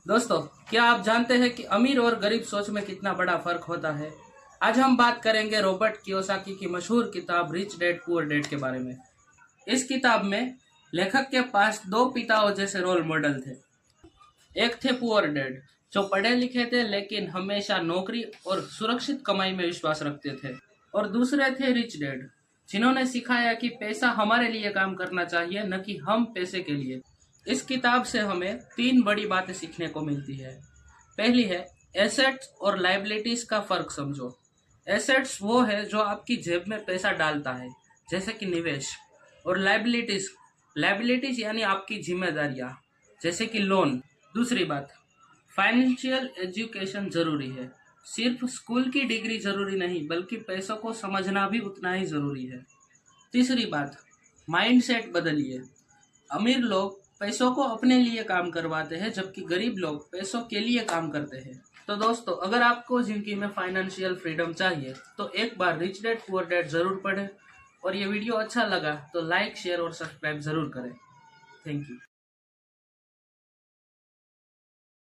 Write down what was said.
दोस्तों, क्या आप जानते हैं कि अमीर और गरीब सोच में कितना बड़ा फर्क होता है। आज हम बात करेंगे रॉबर्ट कियोसाकी की मशहूर किताब रिच डैड पुअर डैड के बारे में। इस किताब में लेखक के पास दो पिताओं जैसे रोल मॉडल थे। एक थे पुअर डैड, जो पढ़े लिखे थे लेकिन हमेशा नौकरी और सुरक्षित कमाई में विश्वास रखते थे, और दूसरे थे रिच डैड, जिन्होंने सिखाया कि पैसा हमारे लिए काम करना चाहिए, न कि हम पैसे के लिए। इस किताब से हमें तीन बड़ी बातें सीखने को मिलती है। पहली है, एसेट्स और लाइबिलिटीज का फर्क समझो। एसेट्स वो है जो आपकी जेब में पैसा डालता है, जैसे कि निवेश। और लाइबिलिटीज, लाइबिलिटीज यानी आपकी जिम्मेदारियां, जैसे कि लोन। दूसरी बात, फाइनेंशियल एजुकेशन जरूरी है। सिर्फ स्कूल की डिग्री जरूरी नहीं, बल्कि पैसों को समझना भी उतना ही जरूरी है। तीसरी बात, माइंडसेट बदलिए। अमीर लोग पैसों को अपने लिए काम करवाते हैं, जबकि गरीब लोग पैसों के लिए काम करते हैं। तो दोस्तों, अगर आपको जिंदगी में फाइनेंशियल फ्रीडम चाहिए तो एक बार रिच डैड पुअर डैड जरूर पढ़ें। और ये वीडियो अच्छा लगा तो लाइक, शेयर और सब्सक्राइब जरूर करें। Thank you.